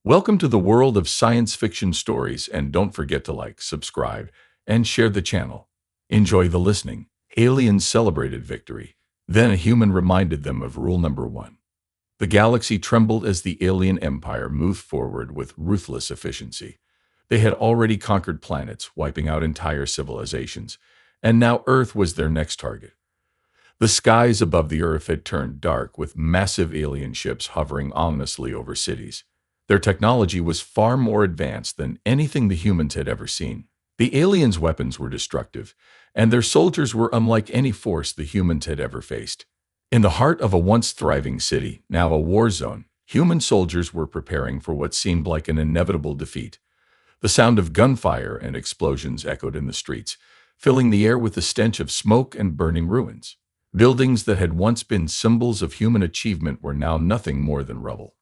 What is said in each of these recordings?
Welcome to the world of science fiction stories, and don't forget to like, subscribe, and share the channel. Enjoy the listening. Aliens celebrated victory. Then a human reminded them of rule number one. The galaxy trembled as the alien empire moved forward with ruthless efficiency. They had already conquered planets, wiping out entire civilizations, and now Earth was their next target. The skies above the Earth had turned dark, with massive alien ships hovering ominously over cities. Their technology was far more advanced than anything the humans had ever seen. The aliens' weapons were destructive, and their soldiers were unlike any force the humans had ever faced. In the heart of a once thriving city, now a war zone, human soldiers were preparing for what seemed like an inevitable defeat. The sound of gunfire and explosions echoed in the streets, filling the air with the stench of smoke and burning ruins. Buildings that had once been symbols of human achievement were now nothing more than rubble.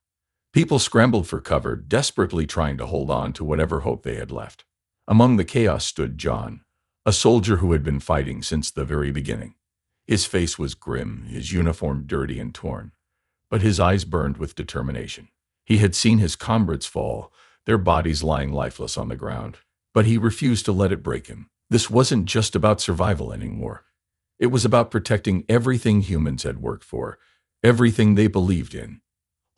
People scrambled for cover, desperately trying to hold on to whatever hope they had left. Among the chaos stood John, a soldier who had been fighting since the very beginning. His face was grim, his uniform dirty and torn, but his eyes burned with determination. He had seen his comrades fall, their bodies lying lifeless on the ground, but he refused to let it break him. This wasn't just about survival anymore. It was about protecting everything humans had worked for, everything they believed in.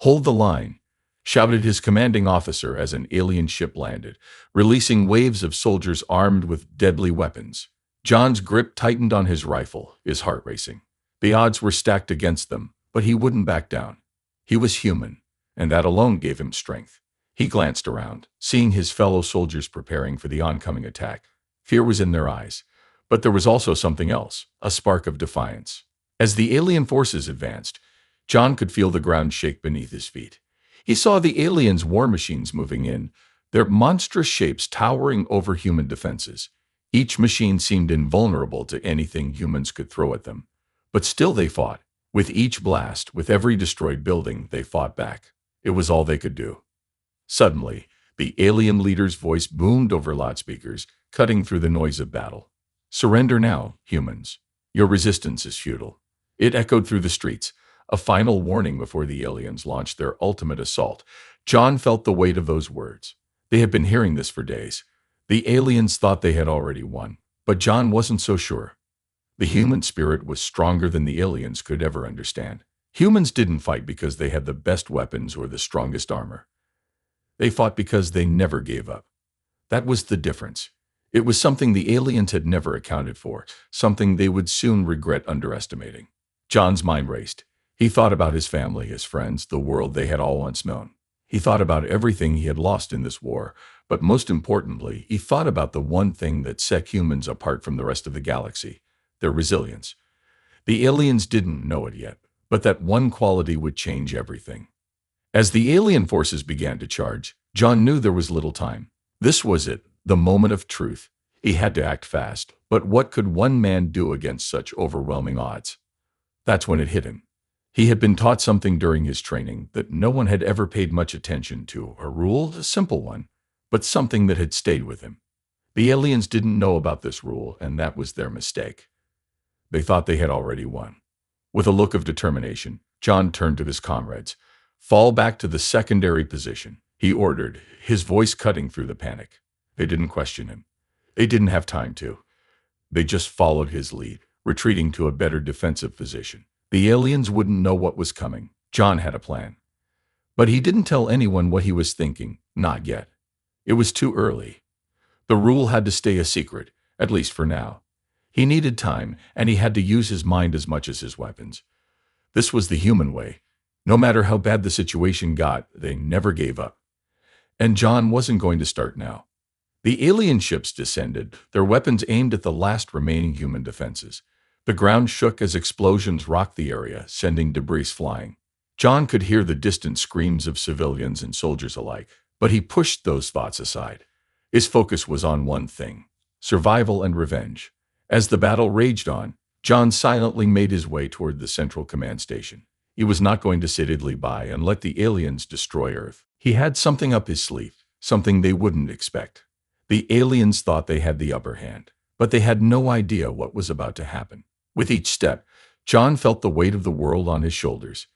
"Hold the line," shouted his commanding officer as an alien ship landed, releasing waves of soldiers armed with deadly weapons. John's grip tightened on his rifle, his heart racing. The odds were stacked against them, but he wouldn't back down. He was human, and that alone gave him strength. He glanced around, seeing his fellow soldiers preparing for the oncoming attack. Fear was in their eyes, but there was also something else, a spark of defiance. As the alien forces advanced, John could feel the ground shake beneath his feet. He saw the aliens' war machines moving in, their monstrous shapes towering over human defenses. Each machine seemed invulnerable to anything humans could throw at them. But still they fought. With each blast, with every destroyed building, they fought back. It was all they could do. Suddenly, the alien leader's voice boomed over loudspeakers, cutting through the noise of battle. "Surrender now, humans. Your resistance is futile." It echoed through the streets, a final warning before the aliens launched their ultimate assault. John felt the weight of those words. They had been hearing this for days. The aliens thought they had already won, but John wasn't so sure. The human spirit was stronger than the aliens could ever understand. Humans didn't fight because they had the best weapons or the strongest armor. They fought because they never gave up. That was the difference. It was something the aliens had never accounted for, something they would soon regret underestimating. John's mind raced. He thought about his family, his friends, the world they had all once known. He thought about everything he had lost in this war, but most importantly, he thought about the one thing that set humans apart from the rest of the galaxy, their resilience. The aliens didn't know it yet, but that one quality would change everything. As the alien forces began to charge, John knew there was little time. This was it, the moment of truth. He had to act fast, but what could one man do against such overwhelming odds? That's when it hit him. He had been taught something during his training that no one had ever paid much attention to, a rule, a simple one, but something that had stayed with him. The aliens didn't know about this rule, and that was their mistake. They thought they had already won. With a look of determination, John turned to his comrades. "Fall back to the secondary position," he ordered, his voice cutting through the panic. They didn't question him. They didn't have time to. They just followed his lead, retreating to a better defensive position. The aliens wouldn't know what was coming. John had a plan. But he didn't tell anyone what he was thinking, not yet. It was too early. The rule had to stay a secret, at least for now. He needed time, and he had to use his mind as much as his weapons. This was the human way. No matter how bad the situation got, they never gave up. And John wasn't going to start now. The alien ships descended, their weapons aimed at the last remaining human defenses. The ground shook as explosions rocked the area, sending debris flying. John could hear the distant screams of civilians and soldiers alike, but he pushed those thoughts aside. His focus was on one thing: survival and revenge. As the battle raged on, John silently made his way toward the central command station. He was not going to sit idly by and let the aliens destroy Earth. He had something up his sleeve, something they wouldn't expect. The aliens thought they had the upper hand, but they had no idea what was about to happen. With each step, John felt the weight of the world on his shoulders.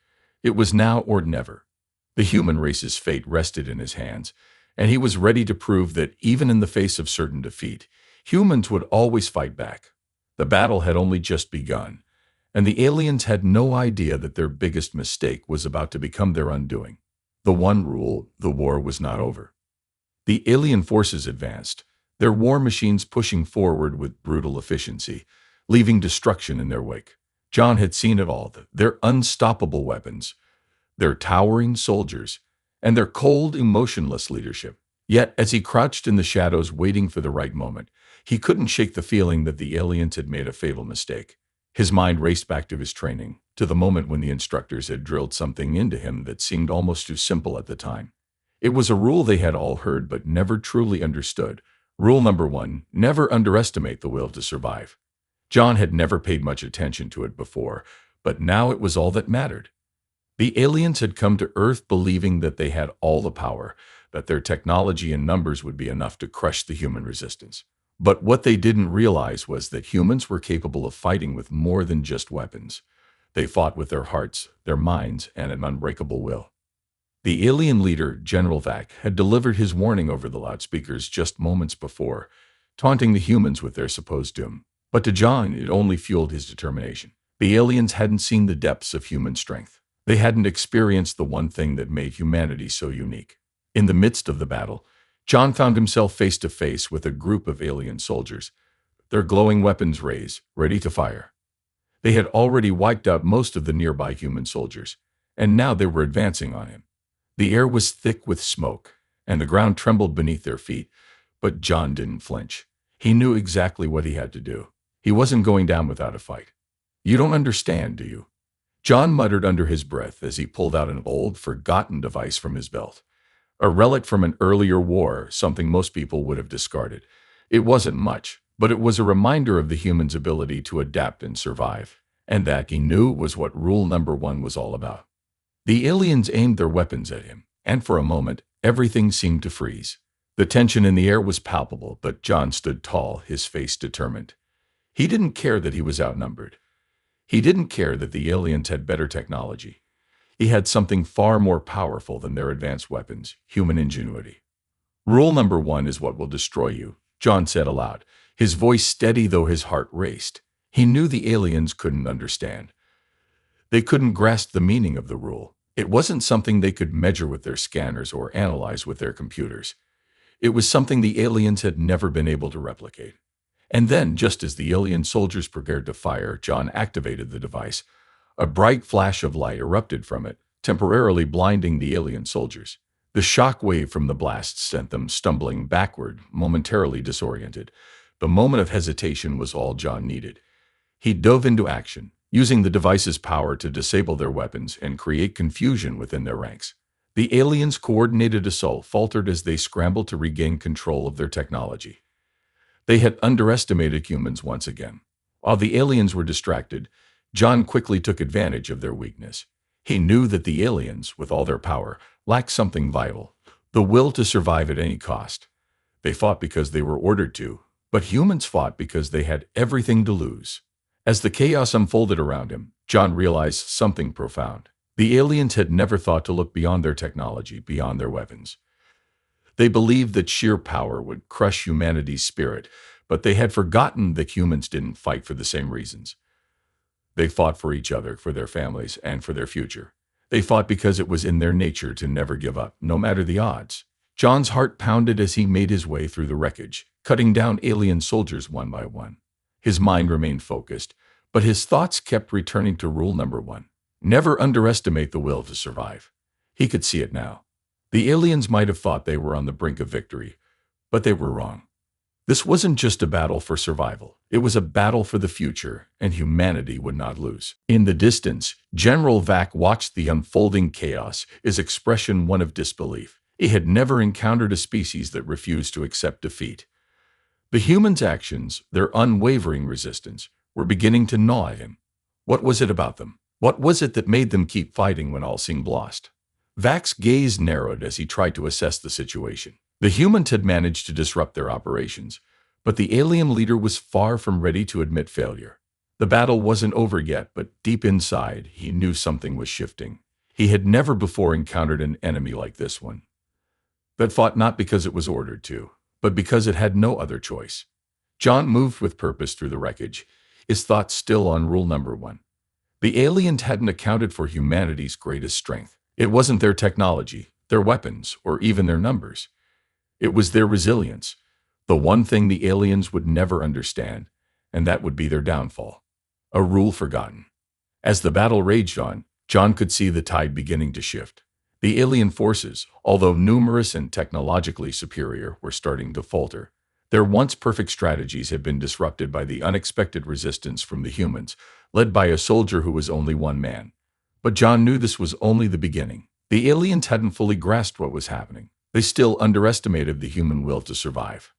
It was now or never. The human race's fate rested in his hands, and he was ready to prove that even in the face of certain defeat, humans would always fight back. The battle had only just begun, and the aliens had no idea that their biggest mistake was about to become their undoing. The one rule: the war was not over. The alien forces advanced, their war machines pushing forward with brutal efficiency, leaving destruction in their wake. John had seen it all: their unstoppable weapons, their towering soldiers, and their cold, emotionless leadership. Yet, as he crouched in the shadows waiting for the right moment, he couldn't shake the feeling that the aliens had made a fatal mistake. His mind raced back to his training, to the moment when the instructors had drilled something into him that seemed almost too simple at the time. It was a rule they had all heard but never truly understood. Rule number 1: never underestimate the will to survive. John had never paid much attention to it before, but now it was all that mattered. The aliens had come to Earth believing that they had all the power, that their technology and numbers would be enough to crush the human resistance. But what they didn't realize was that humans were capable of fighting with more than just weapons. They fought with their hearts, their minds, and an unbreakable will. The alien leader, General Vac, had delivered his warning over the loudspeakers just moments before, taunting the humans with their supposed doom. But to John, it only fueled his determination. The aliens hadn't seen the depths of human strength. They hadn't experienced the one thing that made humanity so unique. In the midst of the battle, John found himself face to face with a group of alien soldiers, their glowing weapons raised, ready to fire. They had already wiped out most of the nearby human soldiers, and now they were advancing on him. The air was thick with smoke, and the ground trembled beneath their feet, but John didn't flinch. He knew exactly what he had to do. He wasn't going down without a fight. "You don't understand, do you?" John muttered under his breath as he pulled out an old, forgotten device from his belt. A relic from an earlier war, something most people would have discarded. It wasn't much, but it was a reminder of the human's ability to adapt and survive, and that, he knew, was what rule number 1 was all about. The aliens aimed their weapons at him, and for a moment, everything seemed to freeze. The tension in the air was palpable, but John stood tall, his face determined. He didn't care that he was outnumbered. He didn't care that the aliens had better technology. He had something far more powerful than their advanced weapons: human ingenuity. "Rule number 1 is what will destroy you," John said aloud, his voice steady though his heart raced. He knew the aliens couldn't understand. They couldn't grasp the meaning of the rule. It wasn't something they could measure with their scanners or analyze with their computers. It was something the aliens had never been able to replicate. And then, just as the alien soldiers prepared to fire, John activated the device. A bright flash of light erupted from it, temporarily blinding the alien soldiers. The shock wave from the blast sent them stumbling backward, momentarily disoriented. The moment of hesitation was all John needed. He dove into action, using the device's power to disable their weapons and create confusion within their ranks. The aliens' coordinated assault faltered as they scrambled to regain control of their technology. They had underestimated humans once again. While the aliens were distracted, John quickly took advantage of their weakness. He knew that the aliens, with all their power, lacked something vital: the will to survive at any cost. They fought because they were ordered to, but humans fought because they had everything to lose. As the chaos unfolded around him, John realized something profound. The aliens had never thought to look beyond their technology, beyond their weapons. They believed that sheer power would crush humanity's spirit, but they had forgotten that humans didn't fight for the same reasons. They fought for each other, for their families, and for their future. They fought because it was in their nature to never give up, no matter the odds. John's heart pounded as he made his way through the wreckage, cutting down alien soldiers one by one. His mind remained focused, but his thoughts kept returning to rule number 1. Never underestimate the will to survive. He could see it now. The aliens might have thought they were on the brink of victory, but they were wrong. This wasn't just a battle for survival. It was a battle for the future, and humanity would not lose. In the distance, General Vac watched the unfolding chaos, his expression one of disbelief. He had never encountered a species that refused to accept defeat. The humans' actions, their unwavering resistance, were beginning to gnaw at him. What was it about them? What was it that made them keep fighting when all seemed lost? Vac's gaze narrowed as he tried to assess the situation. The humans had managed to disrupt their operations, but the alien leader was far from ready to admit failure. The battle wasn't over yet, but deep inside, he knew something was shifting. He had never before encountered an enemy like this one, that fought not because it was ordered to, but because it had no other choice. John moved with purpose through the wreckage, his thoughts still on rule number one. The aliens hadn't accounted for humanity's greatest strength. It wasn't their technology, their weapons, or even their numbers. It was their resilience, the one thing the aliens would never understand, and that would be their downfall. A rule forgotten. As the battle raged on, John could see the tide beginning to shift. The alien forces, although numerous and technologically superior, were starting to falter. Their once perfect strategies had been disrupted by the unexpected resistance from the humans, led by a soldier who was only one man. But John knew this was only the beginning. The aliens hadn't fully grasped what was happening. They still underestimated the human will to survive.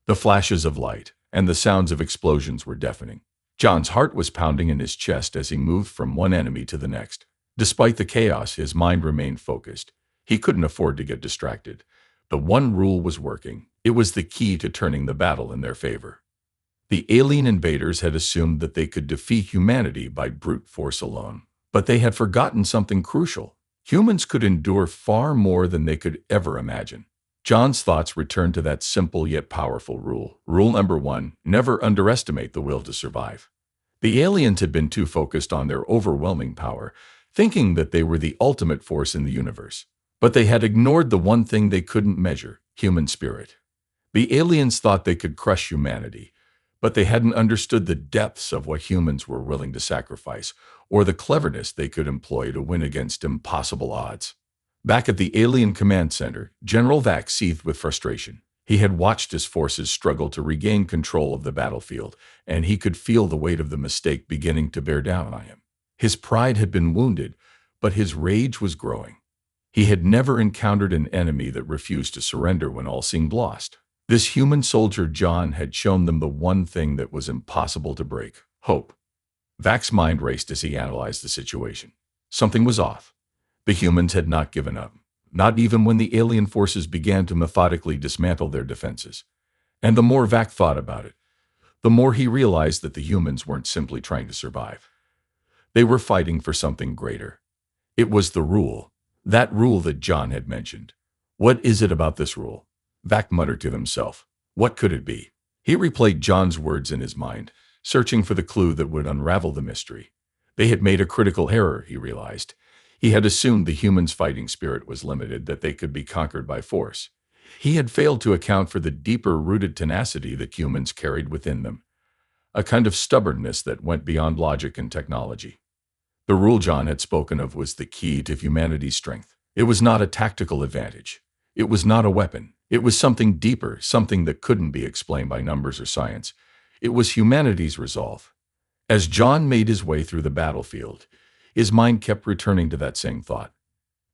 The flashes of light and the sounds of explosions were deafening. John's heart was pounding in his chest as he moved from one enemy to the next. Despite the chaos, his mind remained focused. He couldn't afford to get distracted. The one rule was working. It was the key to turning the battle in their favor. The alien invaders had assumed that they could defeat humanity by brute force alone. But they had forgotten something crucial. Humans could endure far more than they could ever imagine. John's thoughts returned to that simple yet powerful rule. Rule number one, never underestimate the will to survive. The aliens had been too focused on their overwhelming power, thinking that they were the ultimate force in the universe. But they had ignored the one thing they couldn't measure, human spirit. The aliens thought they could crush humanity, but they hadn't understood the depths of what humans were willing to sacrifice, or the cleverness they could employ to win against impossible odds. Back at the alien command center, General Vax seethed with frustration. He had watched his forces struggle to regain control of the battlefield, and he could feel the weight of the mistake beginning to bear down on him. His pride had been wounded, but his rage was growing. He had never encountered an enemy that refused to surrender when all seemed lost. This human soldier John had shown them the one thing that was impossible to break: hope. Vax's mind raced as he analyzed the situation. Something was off. The humans had not given up, not even when the alien forces began to methodically dismantle their defenses. And the more Vax thought about it, the more he realized that the humans weren't simply trying to survive. They were fighting for something greater. It was the rule, that rule that John had mentioned. What is it about this rule? Vax muttered to himself. What could it be? He replayed John's words in his mind, searching for the clue that would unravel the mystery. They had made a critical error, he realized. He had assumed the humans' fighting spirit was limited, that they could be conquered by force. He had failed to account for the deeper-rooted tenacity that humans carried within them, a kind of stubbornness that went beyond logic and technology. The rule John had spoken of was the key to humanity's strength. It was not a tactical advantage. It was not a weapon. It was something deeper, something that couldn't be explained by numbers or science. It was humanity's resolve. As John made his way through the battlefield, his mind kept returning to that same thought.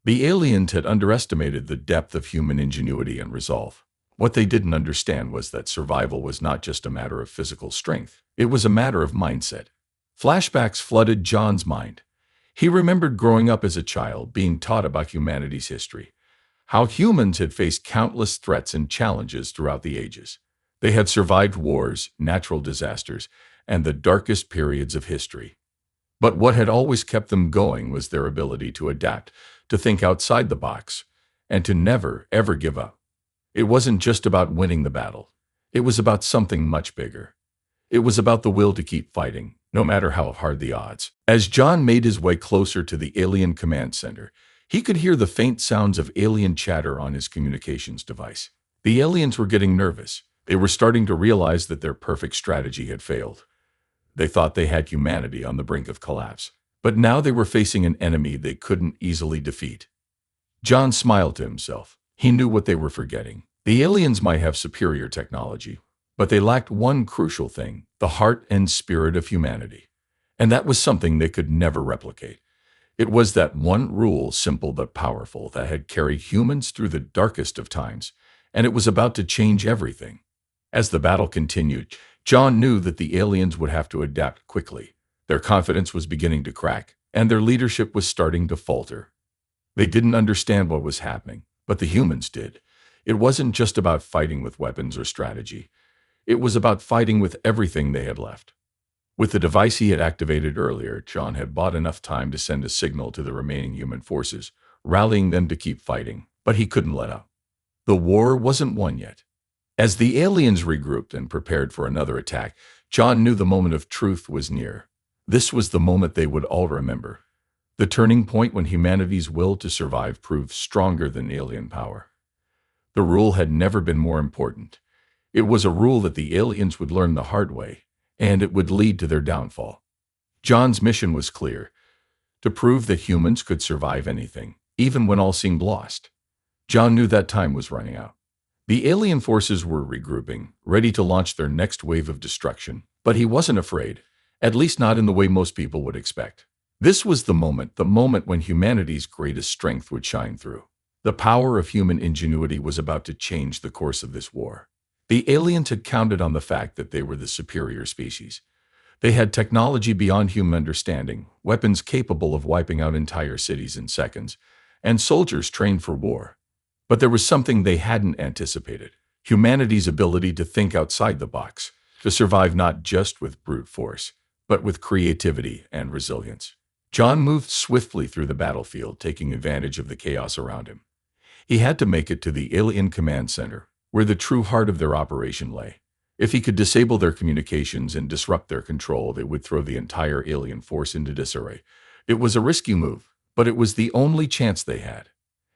The aliens had underestimated the depth of human ingenuity and resolve. What they didn't understand was that survival was not just a matter of physical strength. It was a matter of mindset. Flashbacks flooded John's mind. He remembered growing up as a child, being taught about humanity's history, how humans had faced countless threats and challenges throughout the ages. They had survived wars, natural disasters, and the darkest periods of history. But what had always kept them going was their ability to adapt, to think outside the box, and to never, ever give up. It wasn't just about winning the battle. It was about something much bigger. It was about the will to keep fighting, no matter how hard the odds. As John made his way closer to the alien command center, he could hear the faint sounds of alien chatter on his communications device. The aliens were getting nervous. They were starting to realize that their perfect strategy had failed. They thought they had humanity on the brink of collapse. But now they were facing an enemy they couldn't easily defeat. John smiled to himself. He knew what they were forgetting. The aliens might have superior technology, but they lacked one crucial thing: the heart and spirit of humanity. And that was something they could never replicate. It was that one rule, simple but powerful, that had carried humans through the darkest of times, and it was about to change everything. As the battle continued, John knew that the aliens would have to adapt quickly. Their confidence was beginning to crack, and their leadership was starting to falter. They didn't understand what was happening, but the humans did. It wasn't just about fighting with weapons or strategy. It was about fighting with everything they had left. With the device he had activated earlier, John had bought enough time to send a signal to the remaining human forces, rallying them to keep fighting, but he couldn't let up. The war wasn't won yet. As the aliens regrouped and prepared for another attack, John knew the moment of truth was near. This was the moment they would all remember. The turning point when humanity's will to survive proved stronger than alien power. The rule had never been more important. It was a rule that the aliens would learn the hard way, and it would lead to their downfall. John's mission was clear: to prove that humans could survive anything, even when all seemed lost. John knew that time was running out. The alien forces were regrouping, ready to launch their next wave of destruction, but he wasn't afraid, at least not in the way most people would expect. This was the moment when humanity's greatest strength would shine through. The power of human ingenuity was about to change the course of this war. The aliens had counted on the fact that they were the superior species. They had technology beyond human understanding, weapons capable of wiping out entire cities in seconds, and soldiers trained for war. But there was something they hadn't anticipated: humanity's ability to think outside the box, to survive not just with brute force, but with creativity and resilience. John moved swiftly through the battlefield, taking advantage of the chaos around him. He had to make it to the alien command center, where the true heart of their operation lay. If he could disable their communications and disrupt their control, they would throw the entire alien force into disarray. It was a risky move, but it was the only chance they had.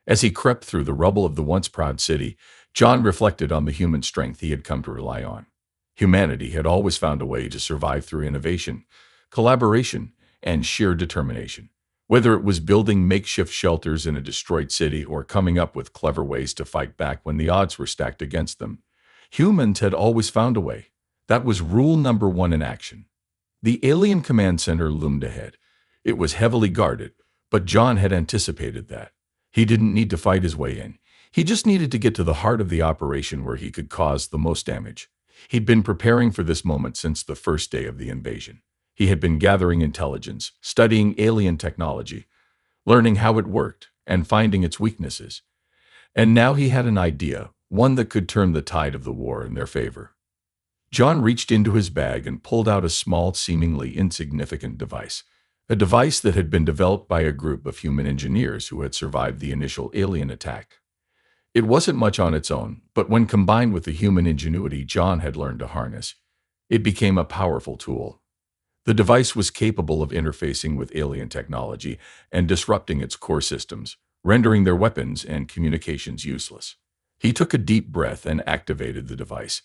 As he crept through the rubble of the once proud city, John reflected on the human strength he had come to rely on. Humanity had always found a way to survive through innovation, collaboration, and sheer determination. Whether it was building makeshift shelters in a destroyed city or coming up with clever ways to fight back when the odds were stacked against them, humans had always found a way. That was rule number one in action. The alien command center loomed ahead. It was heavily guarded, but John had anticipated that. He didn't need to fight his way in. He just needed to get to the heart of the operation where he could cause the most damage. He'd been preparing for this moment since the first day of the invasion. He had been gathering intelligence, studying alien technology, learning how it worked, and finding its weaknesses. And now he had an idea, one that could turn the tide of the war in their favor. John reached into his bag and pulled out a small, seemingly insignificant device. A device that had been developed by a group of human engineers who had survived the initial alien attack. It wasn't much on its own, but when combined with the human ingenuity John had learned to harness, it became a powerful tool. The device was capable of interfacing with alien technology and disrupting its core systems, rendering their weapons and communications useless. He took a deep breath and activated the device.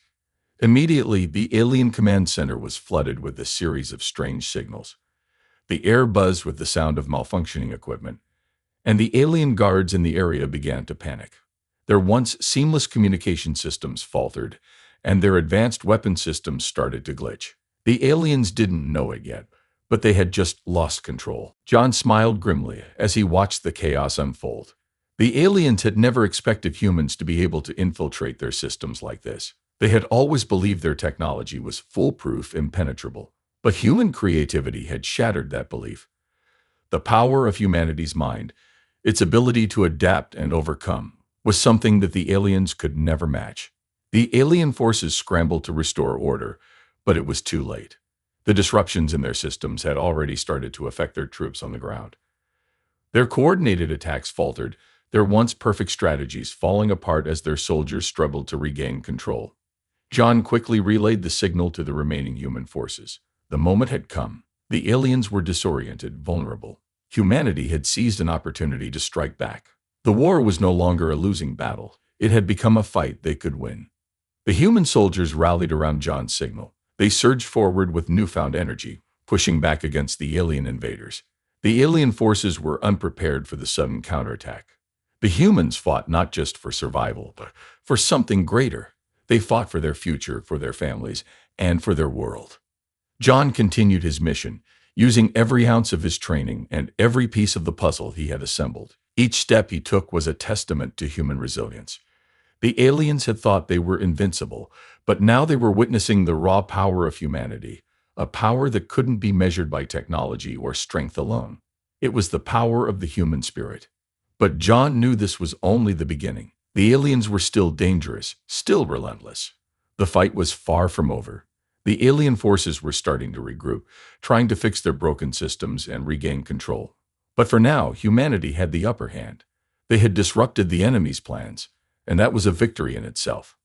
Immediately, the alien command center was flooded with a series of strange signals. The air buzzed with the sound of malfunctioning equipment, and the alien guards in the area began to panic. Their once seamless communication systems faltered, and their advanced weapon systems started to glitch. The aliens didn't know it yet, but they had just lost control. John smiled grimly as he watched the chaos unfold. The aliens had never expected humans to be able to infiltrate their systems like this. They had always believed their technology was foolproof, impenetrable. But human creativity had shattered that belief. The power of humanity's mind, its ability to adapt and overcome, was something that the aliens could never match. The alien forces scrambled to restore order, but it was too late. The disruptions in their systems had already started to affect their troops on the ground. Their coordinated attacks faltered, their once perfect strategies falling apart as their soldiers struggled to regain control. John quickly relayed the signal to the remaining human forces. The moment had come. The aliens were disoriented, vulnerable. Humanity had seized an opportunity to strike back. The war was no longer a losing battle. It had become a fight they could win. The human soldiers rallied around John's signal. They surged forward with newfound energy, pushing back against the alien invaders. The alien forces were unprepared for the sudden counterattack. The humans fought not just for survival, but for something greater. They fought for their future, for their families, and for their world. John continued his mission, using every ounce of his training and every piece of the puzzle he had assembled. Each step he took was a testament to human resilience. The aliens had thought they were invincible, but now they were witnessing the raw power of humanity, a power that couldn't be measured by technology or strength alone. It was the power of the human spirit. But John knew this was only the beginning. The aliens were still dangerous, still relentless. The fight was far from over. The alien forces were starting to regroup, trying to fix their broken systems and regain control. But for now, humanity had the upper hand. They had disrupted the enemy's plans, and that was a victory in itself.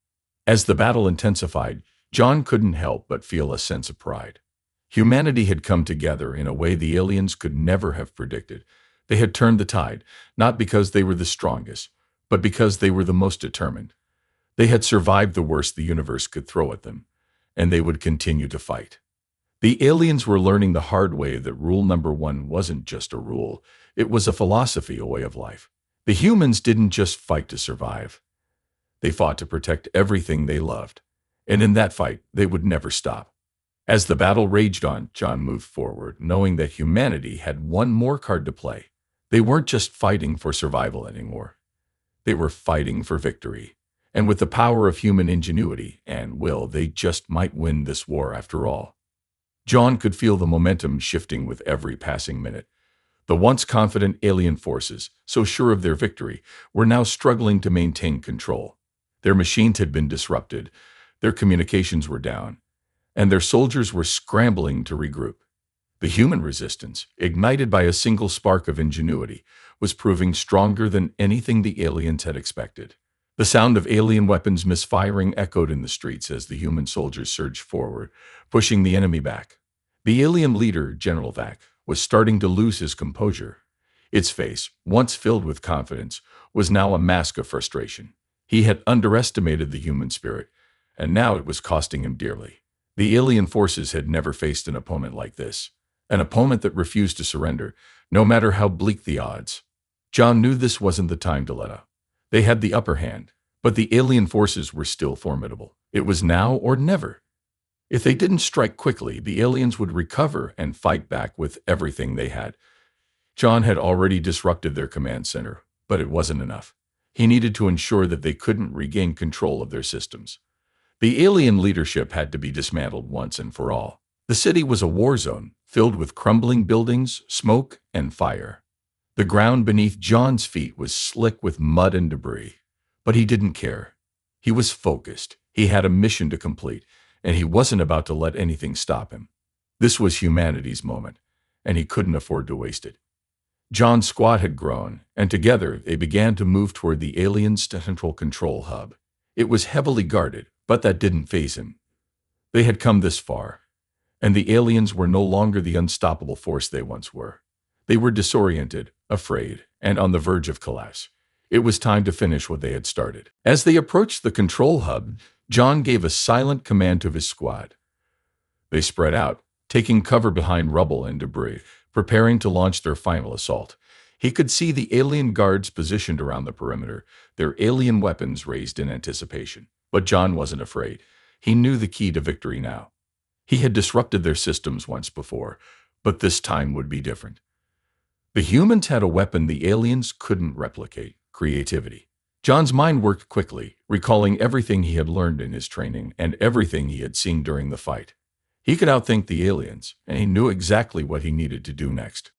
As the battle intensified, John couldn't help but feel a sense of pride. Humanity had come together in a way the aliens could never have predicted. They had turned the tide, not because they were the strongest, but because they were the most determined. They had survived the worst the universe could throw at them, and they would continue to fight. The aliens were learning the hard way that rule number one wasn't just a rule, it was a philosophy, a way of life. The humans didn't just fight to survive. They fought to protect everything they loved. And in that fight, they would never stop. As the battle raged on, John moved forward, knowing that humanity had one more card to play. They weren't just fighting for survival anymore. They were fighting for victory. And with the power of human ingenuity and will, they just might win this war after all. John could feel the momentum shifting with every passing minute. The once confident alien forces, so sure of their victory, were now struggling to maintain control. Their machines had been disrupted, their communications were down, and their soldiers were scrambling to regroup. The human resistance, ignited by a single spark of ingenuity, was proving stronger than anything the aliens had expected. The sound of alien weapons misfiring echoed in the streets as the human soldiers surged forward, pushing the enemy back. The alien leader, General Vac, was starting to lose his composure. Its face, once filled with confidence, was now a mask of frustration. He had underestimated the human spirit, and now it was costing him dearly. The alien forces had never faced an opponent like this, an opponent that refused to surrender, no matter how bleak the odds. John knew this wasn't the time to let up. They had the upper hand, but the alien forces were still formidable. It was now or never. If they didn't strike quickly, the aliens would recover and fight back with everything they had. John had already disrupted their command center, but it wasn't enough. He needed to ensure that they couldn't regain control of their systems. The alien leadership had to be dismantled once and for all. The city was a war zone, filled with crumbling buildings, smoke, and fire. The ground beneath John's feet was slick with mud and debris. But he didn't care. He was focused. He had a mission to complete, and he wasn't about to let anything stop him. This was humanity's moment, and he couldn't afford to waste it. John's squad had grown, and together they began to move toward the aliens' central control hub. It was heavily guarded, but that didn't faze him. They had come this far, and the aliens were no longer the unstoppable force they once were. They were disoriented, afraid, and on the verge of collapse. It was time to finish what they had started. As they approached the control hub, John gave a silent command to his squad. They spread out, taking cover behind rubble and debris, preparing to launch their final assault. He could see the alien guards positioned around the perimeter, their alien weapons raised in anticipation. But John wasn't afraid. He knew the key to victory now. He had disrupted their systems once before, but this time would be different. The humans had a weapon the aliens couldn't replicate: creativity. John's mind worked quickly, recalling everything he had learned in his training and everything he had seen during the fight. He could outthink the aliens, and he knew exactly what he needed to do next.